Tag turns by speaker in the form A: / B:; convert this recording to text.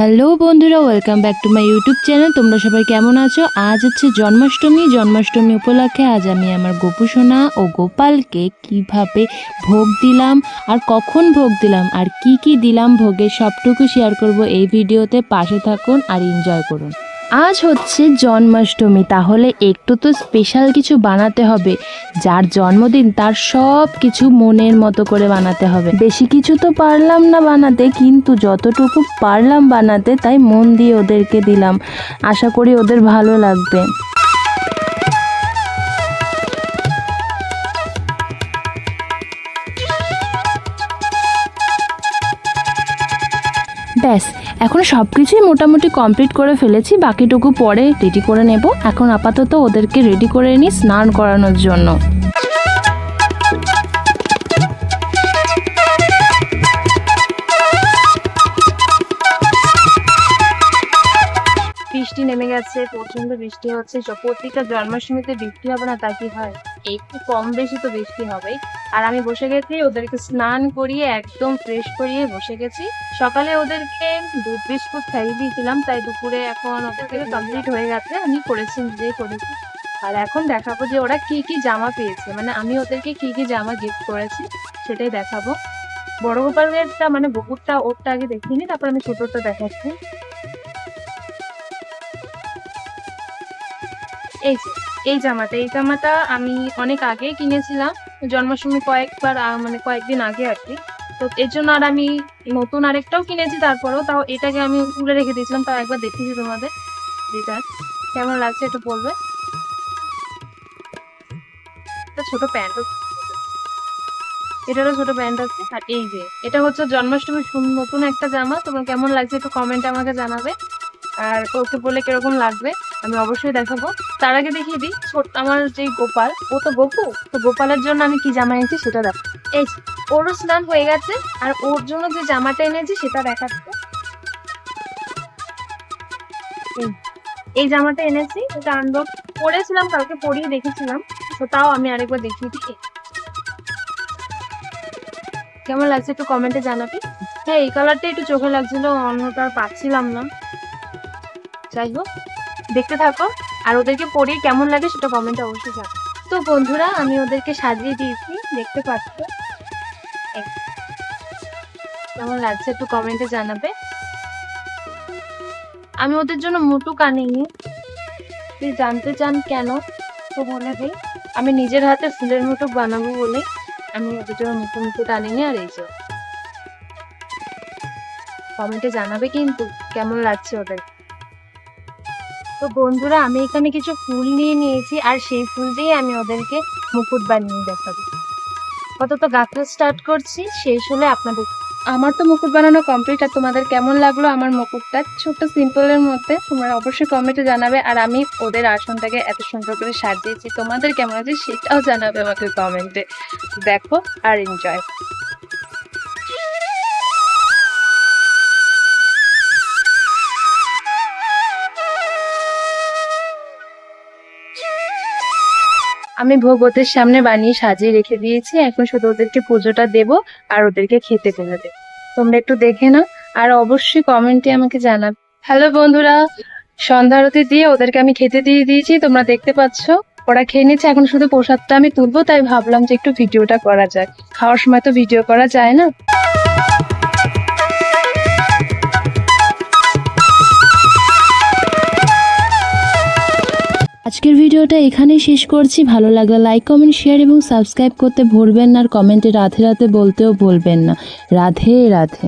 A: Hello বন্ধুরা, welcome back to my YouTube channel. তোমরা সবাই কেমন আছো? আজ হচ্ছে জন্মাষ্টমী উপলক্ষে আজ আমি আমার গোপু সোনা ও গোপালকে কিভাবে ভোগ দিলাম আর কখন ভোগ দিলাম আর কি কি দিলাম ভোগে সবটুকু শেয়ার করব এই ভিডিওতে। পাশে থাকুন আর এনজয় করুন। আজ হচ্ছে জন্মাষ্টমী, তাহলে একটু তো স্পেশাল কিছু বানাতে হবে। যার জন্মদিন তার সব কিছু মনের মতো করে বানাতে হবে। বেশি কিছু তো পারলাম না বানাতে, কিন্তু যতটুকু পারলাম বানাতে তাই মন দিয়ে ওদেরকে দিলাম। আশা করি ওদের ভালো লাগবে। ব্যাস, এখন সব কিছুই মোটামুটি কমপ্লিট করে ফেলেছি, বাকিটুকু পরে রেডি করে নেব। এখন আপাতত ওদেরকে রেডি করে নিই স্নান করানোর জন্য। বৃষ্টি নেমে গেছে, প্রচন্ড বৃষ্টি হচ্ছে। প্রত্যেকটা জন্মাষ্টমীতে বৃষ্টি হবে না তা কি হয়? একটু কম বেশি তো বৃষ্টি হবেই। আর আমি বসে গেছি, ওদেরকে স্নান করিয়ে একদম ফ্রেশ করিয়ে বসে গেছি। সকালে ওদেরকে দুধ বিস্কুট খাইয়ে দিয়েছিলাম, তাই দুপুরে এখন ওদেরকে কমপ্লিট হয়ে গেছে। আমি করেছি, নিজেই করেছি। আর এখন দেখাবো যে ওরা কি কি জামা পেয়েছে, মানে আমি ওদেরকে কি কি জামা গিফট করেছি সেটাই দেখাবো। বড় গোপালেরটা মানে বকুরটা ওরটা আগে দেখিনি, তারপর আমি ছোটটা দেখাচ্ছি। এই জামাটা আমি অনেক আগে কিনেছিলাম, জন্মাষ্টমী কয়েকদিন আগে আর কি। তো এর জন্য আর আমি নতুন আরেকটাও কিনেছি, তারপরেও তাও এটাকে আমি তুলে রেখে দিয়েছিলাম। তাও একবার দেখিয়েছি তোমাদের, যেটা কেমন লাগছে একটু বলবে। একটা ছোট প্যান্ট, এটারও ছোট প্যান্ট আছে। আর এই যে এটা হচ্ছে জন্মাষ্টমীর নতুন একটা জামা। তোমার কেমন লাগছে একটু কমেন্টে আমাকে জানাবে। আর ওকে বলে কিরকম লাগবে আমি অবশ্যই দেখাবো। তার আগে দেখিয়ে দিই আমার যে গোপাল, ও তো গোপু, তো গোপালের জন্য আমি কি জামা এনেছি সেটা দেখো। এই ওরও স্নান হয়ে গেছে, আর ওর জন্য যে জামাটা এনেছি সেটা দেখাচ্ছে। এই জামাটা এনেছি, এটা আনবক্স পরেছিলাম, কালকে পরিয়ে দেখেছিলাম, তো তাও আমি আরেকবার দেখিয়ে দিই। কেমন লাগছে একটু কমেন্টে জানাবি। হ্যাঁ, এই কালারটা একটু চোখে লাগছিল, অন্যটা পাচ্ছিলাম না। যাই হোক, দেখতে থাকো আর ওদেরকে পরিয়ে কেমন লাগে সেটা কমেন্টে অবশ্যই জানাবে। তো বন্ধুরা, আমি ওদেরকে সাজিয়ে দিয়েছি, দেখতে পাচ্ছ কেমন লাগছে একটু কমেন্টে জানাবে। আমি ওদের জন্য মুটুক আনিনি, তুই জানতে চান কেন তো বলে দিই। আমি নিজের হাতে ফুলের মুটুক বানাবো বলে আমি ওদের জন্য মুটুক আনিনি। আর এই যে কমেন্টে জানাবে কিন্তু কেমন লাগছে ওদের। তো বন্ধুরা, আমি এখানে কিছু ফুল নিয়ে নিয়েছি, আর সেই ফুল দিয়ে আমি ওদেরকে মুকুট বানিয়ে দেখাবো। কত গাঁথা স্টার্ট করছি, শেষ হলে আপনাদের। আমার তো মুকুট বানানো কমপ্লিট। আর তোমাদের কেমন লাগলো আমার মুকুটটা, ছোট্ট সিম্পলের মধ্যে? তোমরা অবশ্যই কমেন্টে জানাবে। আর আমি ওদের আসনটাকে এত সুন্দর করে সাজিয়েছি, তোমাদের কেমন আছে সেটাও জানাবে আমাকে কমেন্টে। দেখো আর এনজয়। আমি ভোগ ওদের সামনে বানিয়ে সাজিয়ে রেখে দিয়েছি, এখন শুধু ওদেরকে পুজোটা দেব আর ওদেরকে খেতে ফেলে দেব। তোমরা একটু দেখে নাও আর অবশ্যই কমেন্টে আমাকে জানাবে। হ্যালো বন্ধুরা, সন্ধ্যা আরতি দিয়ে ওদেরকে আমি খেতে দিয়ে দিয়েছি, তোমরা দেখতে পাচ্ছ ওরা খেয়ে নিচ্ছে। এখন শুধু প্রসাদটা আমি তুলবো, তাই ভাবলাম যে একটু ভিডিওটা করা যাক। খাওয়ার সময় তো ভিডিও করা যায় না। আজকের ভিডিওটা এখানেই শেষ করছি। ভালো লাগলে লাইক, কমেন্ট, শেয়ার এবং সাবস্ক্রাইব করতে ভুলবেন না। আর কমেন্টে রাধে রাধে বলতেও ভুলবেন না। রাধে রাধে।